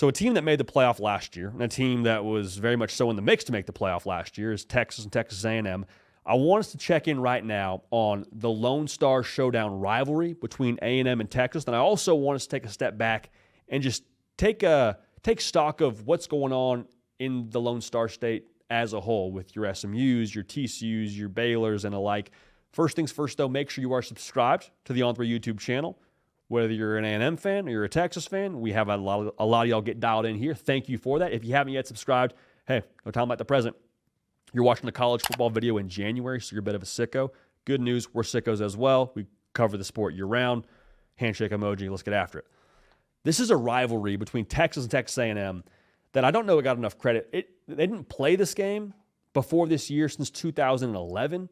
So a team that made the playoff last year, and a team that was very much so in the mix to make the playoff last year, is Texas and Texas A&M. I want us to check in right now on the Lone Star Showdown rivalry between A&M and Texas. And I also want us to take a step back and just take stock of what's going on in the Lone Star State as a whole with your SMUs, your TCUs, your Baylors, and the like. First things first, though, make sure you are subscribed to the On3 YouTube channel. Whether you're an A&M fan or you're a Texas fan, we have a lot of y'all get dialed in here. Thank you for that. If you haven't yet subscribed, hey, no time like the present. You're watching the college football video in January, so you're a bit of a sicko. Good news, we're sickos as well. We cover the sport year-round. Handshake emoji, let's get after it. This is a rivalry between Texas and Texas A&M that I don't know it got enough credit. They didn't play this game before this year since 2011,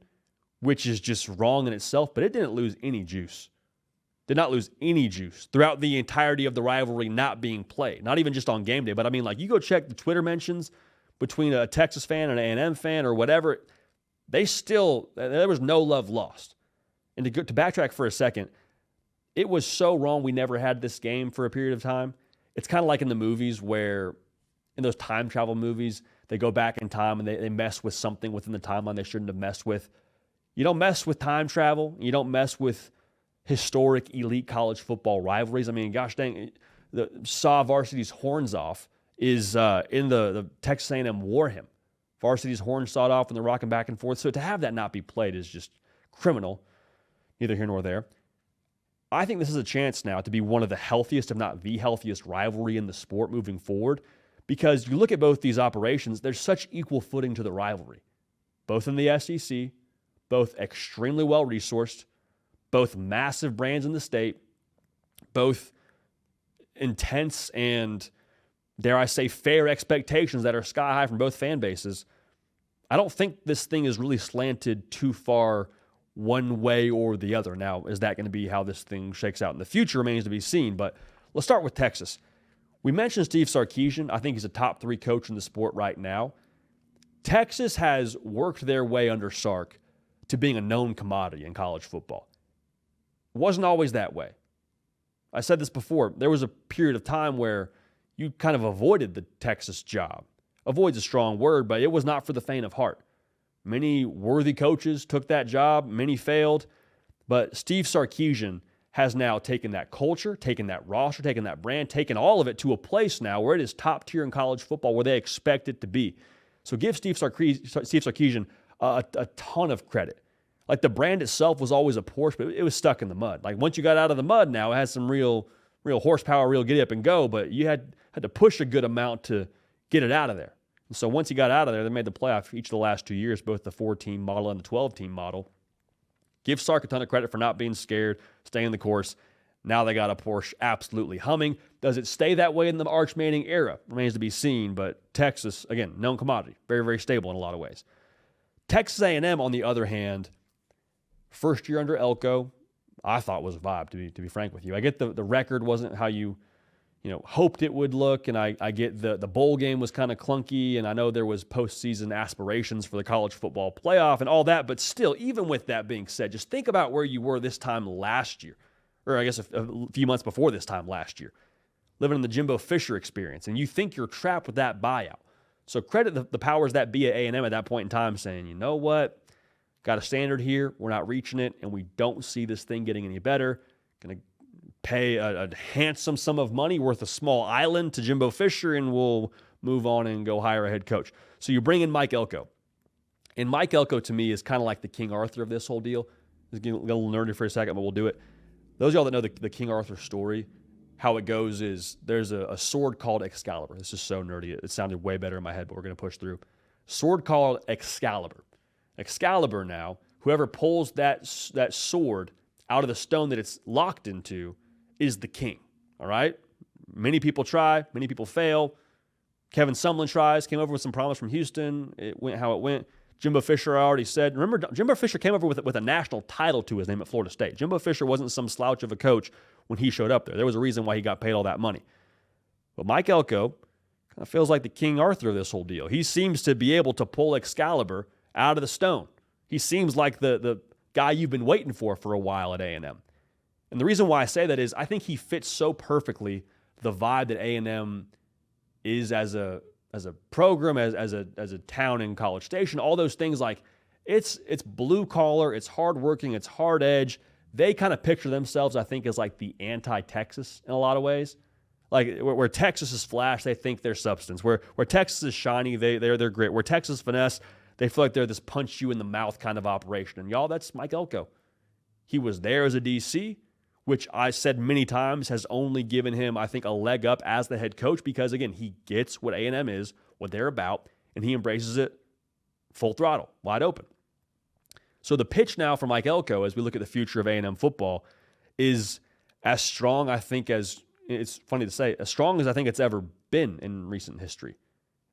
which is just wrong in itself, but it didn't lose any juice. Did not lose any juice throughout the entirety of the rivalry not being played. Not even just on game day, but I mean, like, you go check the Twitter mentions between a Texas fan and an A&M fan or whatever, there was no love lost. And to backtrack for a second, it was so wrong we never had this game for a period of time. It's kind of like in the movies where, in those time travel movies, they go back in time and they mess with something within the timeline they shouldn't have messed with. You don't mess with time travel. You don't mess with historic elite college football rivalries. I mean, gosh dang, the saw Varsity's horns off is in the Texas A&M war hymn. Varsity's horns sawed off and they're rocking back and forth. So to have that not be played is just criminal, neither here nor there. I think this is a chance now to be one of the healthiest, if not the healthiest, rivalry in the sport moving forward, because you look at both these operations, there's such equal footing to the rivalry. Both in the SEC, both extremely well-resourced, both massive brands in the state, both intense and, dare I say, fair expectations that are sky high from both fan bases. I don't think this thing is really slanted too far one way or the other. Now, is that going to be how this thing shakes out in the future remains to be seen, but let's start with Texas. We mentioned Steve Sarkisian. I think he's a top 3 coach in the sport right now. Texas has worked their way under Sark to being a known commodity in college football. It wasn't always that way. I said this before. There was a period of time where you kind of avoided the Texas job. Avoid's a strong word, but it was not for the faint of heart. Many worthy coaches took that job. Many failed. But Steve Sarkisian has now taken that culture, taken that roster, taken that brand, taken all of it to a place now where it is top tier in college football where they expect it to be. So give Steve Sarkisian a ton of credit. Like, the brand itself was always a Porsche, but it was stuck in the mud. Like, once you got out of the mud now, it has some real horsepower, real get up and go, but you had to push a good amount to get it out of there. And so once he got out of there, they made the playoff each of the last 2 years, both the 4-team model and the 12-team model. Give Sark a ton of credit for not being scared, staying the course. Now they got a Porsche absolutely humming. Does it stay that way in the Arch Manning era? Remains to be seen, but Texas, again, known commodity, very, very stable in a lot of ways. Texas A&M, on the other hand, first year under Elco, I thought was a vibe, to be frank with you. I get the record wasn't how you hoped it would look, and I get the bowl game was kind of clunky, and I know there was postseason aspirations for the college football playoff and all that, but still, even with that being said, just think about where you were this time last year, or I guess a few months before this time last year, living in the Jimbo Fisher experience, and you think you're trapped with that buyout. So credit the powers that be at A&M at that point in time saying, you know what, got a standard here, we're not reaching it, and we don't see this thing getting any better. Going to pay a handsome sum of money worth a small island to Jimbo Fisher, and we'll move on and go hire a head coach. So you bring in Mike Elko. And Mike Elko, to me, is kind of like the King Arthur of this whole deal. Let's get a little nerdy for a second, but we'll do it. Those of y'all that know the King Arthur story, how it goes is there's a sword called Excalibur. This is so nerdy. It sounded way better in my head, but we're going to push through. Sword called Excalibur. Excalibur now, whoever pulls that sword out of the stone that it's locked into is the king, all right? Many people try, many people fail. Kevin Sumlin tries, came over with some promise from Houston. It went how it went. Jimbo Fisher, I already said. Remember, Jimbo Fisher came over with a national title to his name at Florida State. Jimbo Fisher wasn't some slouch of a coach when he showed up there. There was a reason why he got paid all that money. But Mike Elko kind of feels like the King Arthur of this whole deal. He seems to be able to pull Excalibur out of the stone. He seems like the guy you've been waiting for a while at A&M. And the reason why I say that is I think he fits so perfectly the vibe that A&M is as a program, as a town and College Station, all those things. Like it's blue collar, it's hardworking, it's hard edge. They kind of picture themselves, I think, as like the anti-Texas in a lot of ways. Like where Texas is flash, they think they're substance. Where Texas is shiny, they're great. Where Texas finesse, they feel like they're this punch you in the mouth kind of operation. And y'all, that's Mike Elko. He was there as a DC, which I said many times has only given him, I think, a leg up as the head coach because, again, he gets what A&M is, what they're about, and he embraces it full throttle, wide open. So the pitch now for Mike Elko, as we look at the future of A&M football, is as strong, I think, as it's funny to say, as strong as I think it's ever been in recent history.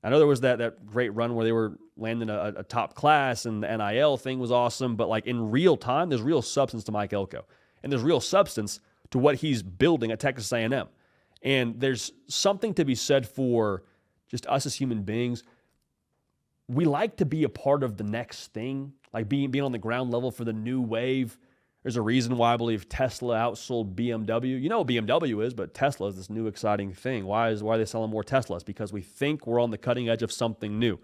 I know there was that great run where they were landing a top class and the NIL thing was awesome, but like in real time, there's real substance to Mike Elko. And there's real substance to what he's building at Texas A&M. And there's something to be said for just us as human beings. We like to be a part of the next thing, like being on the ground level for the new wave. There's a reason why I believe Tesla outsold BMW. You know what BMW is, but Tesla is this new exciting thing. Why are they selling more Teslas? Because we think we're on the cutting edge of something new.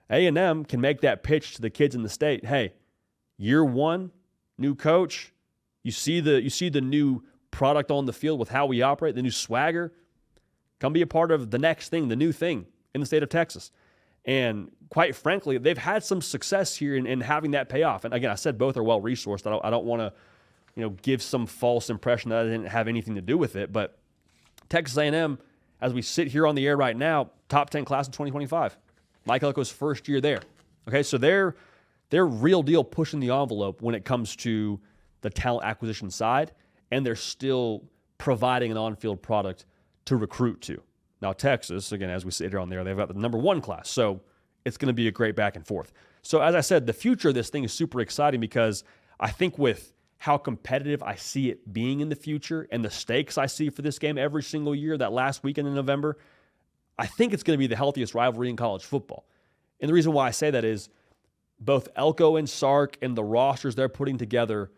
A&M can make that pitch to the kids in the state. Hey, year one, new coach. You see the new product on the field with how we operate, the new swagger. Come be a part of the next thing, the new thing in the state of Texas. And quite frankly, they've had some success here in having that pay off. And again, I said both are well-resourced. I don't want to give some false impression that I didn't have anything to do with it. But Texas A&M, as we sit here on the air right now, top 10 class in 2025. Mike Elko's first year there. Okay, so they're real deal pushing the envelope when it comes to the talent acquisition side, and they're still providing an on-field product to recruit to. Now, Texas, again, as we sit here on there, they've got the number one class, so it's going to be a great back and forth. So as I said, the future of this thing is super exciting because I think with how competitive I see it being in the future and the stakes I see for this game every single year, that last weekend in November, I think it's going to be the healthiest rivalry in college football. And the reason why I say that is both Elko and Sark and the rosters they're putting together,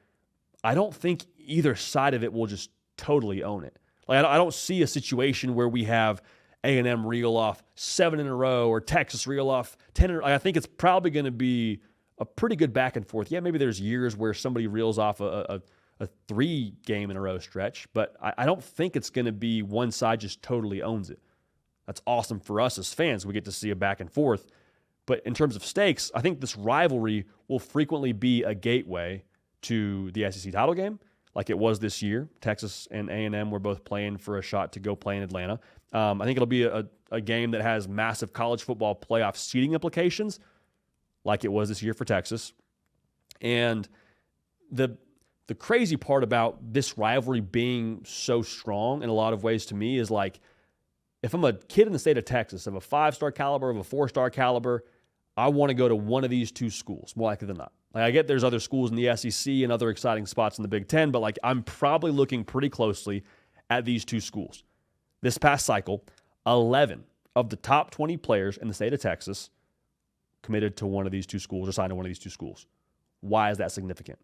I don't think either side of it will just totally own it. Like I don't see a situation where we have A&M reel off 7 in a row or Texas reel off 10 in a row. I think it's probably going to be a pretty good back and forth. Yeah, maybe there's years where somebody reels off a 3-game-in-a-row stretch, but I don't think it's going to be one side just totally owns it. That's awesome for us as fans. We get to see a back and forth. But in terms of stakes, I think this rivalry will frequently be a gateway to the SEC title game, like it was this year. Texas and A&M were both playing for a shot to go play in Atlanta. I think it'll be a game that has massive college football playoff seeding implications, like it was this year for Texas. And the crazy part about this rivalry being so strong in a lot of ways to me is like, if I'm a kid in the state of Texas of a 5-star caliber, of a 4-star caliber, I want to go to one of these two schools, more likely than not. Like I get there's other schools in the SEC and other exciting spots in the Big Ten, but like I'm probably looking pretty closely at these two schools. This past cycle, 11 of the top 20 players in the state of Texas committed to one of these two schools or signed to one of these two schools. Why is that significant?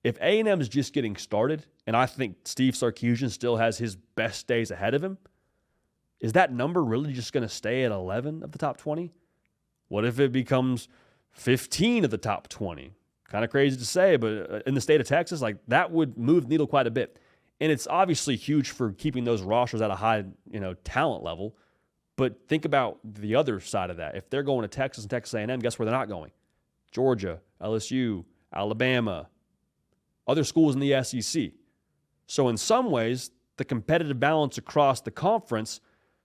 If A&M is just getting started, and I think Steve Sarkisian still has his best days ahead of him, is that number really just going to stay at 11 of the top 20? What if it becomes 15 of the top 20? Kind of crazy to say, but in the state of Texas, like that would move the needle quite a bit. And it's obviously huge for keeping those rosters at a high, talent level. But think about the other side of that. If they're going to Texas and Texas A&M, guess where they're not going? Georgia, LSU, Alabama, other schools in the SEC. So in some ways, the competitive balance across the conference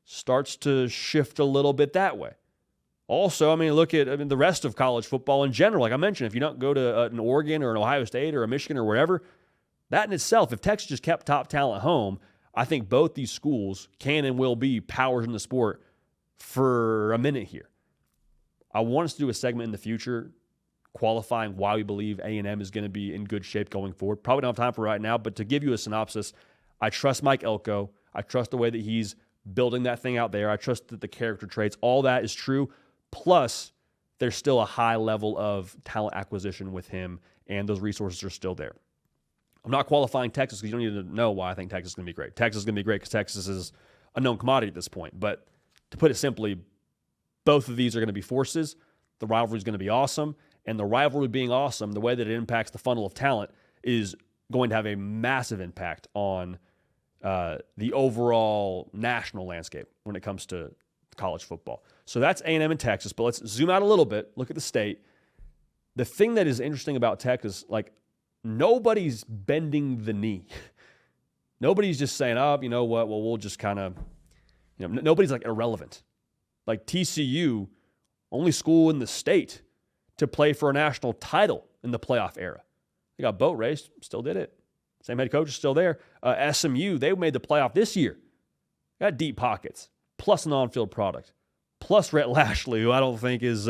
starts to shift a little bit that way. Also, look at the rest of college football in general. Like I mentioned, if you don't go to an Oregon or an Ohio State or a Michigan or wherever, that in itself, if Texas just kept top talent home, I think both these schools can and will be powers in the sport for a minute here. I want us to do a segment in the future qualifying why we believe A&M is going to be in good shape going forward. Probably don't have time for right now, but to give you a synopsis, I trust Mike Elko. I trust the way that he's building that thing out there. I trust that the character traits, all that is true. Plus, there's still a high level of talent acquisition with him, and those resources are still there. I'm not qualifying Texas because you don't need to know why I think Texas is going to be great. Texas is going to be great because Texas is a known commodity at this point. But to put it simply, both of these are going to be forces. The rivalry is going to be awesome. And the rivalry being awesome, the way that it impacts the funnel of talent is going to have a massive impact on the overall national landscape when it comes to college football. So that's A&M and Texas. But let's zoom out a little bit, look at the state. The thing that is interesting about Texas, like, nobody's bending the knee. Nobody's just saying, oh, you know what, well, we'll just kind of, nobody's like irrelevant. Like TCU, only school in the state to play for a national title in the playoff era. They got boat raced, still did it. Same head coach is still there. SMU, they made the playoff this year. Got deep pockets, plus an on-field product, plus Rhett Lashley, who I don't think is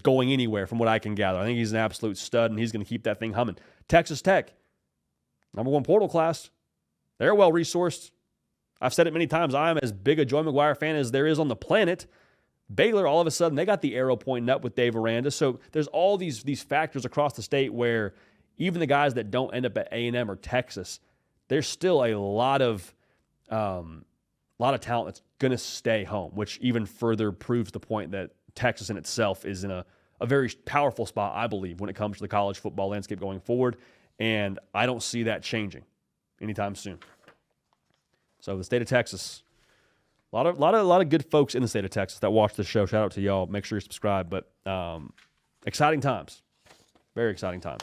going anywhere from what I can gather. I think he's an absolute stud, and he's going to keep that thing humming. Texas Tech, #1 portal class. They're well-resourced. I've said it many times. I'm as big a Joey McGuire fan as there is on the planet. Baylor, all of a sudden, they got the arrow pointing up with Dave Aranda. So there's all these factors across the state where even the guys that don't end up at A&M or Texas, there's still a lot of talent that's going to stay home, which even further proves the point that Texas in itself is in a very powerful spot, I believe, when it comes to the college football landscape going forward. And I don't see that changing anytime soon. So the state of Texas, a lot of good folks in the state of Texas that watch the show. Shout out to y'all. Make sure you subscribe. But exciting times, very exciting times.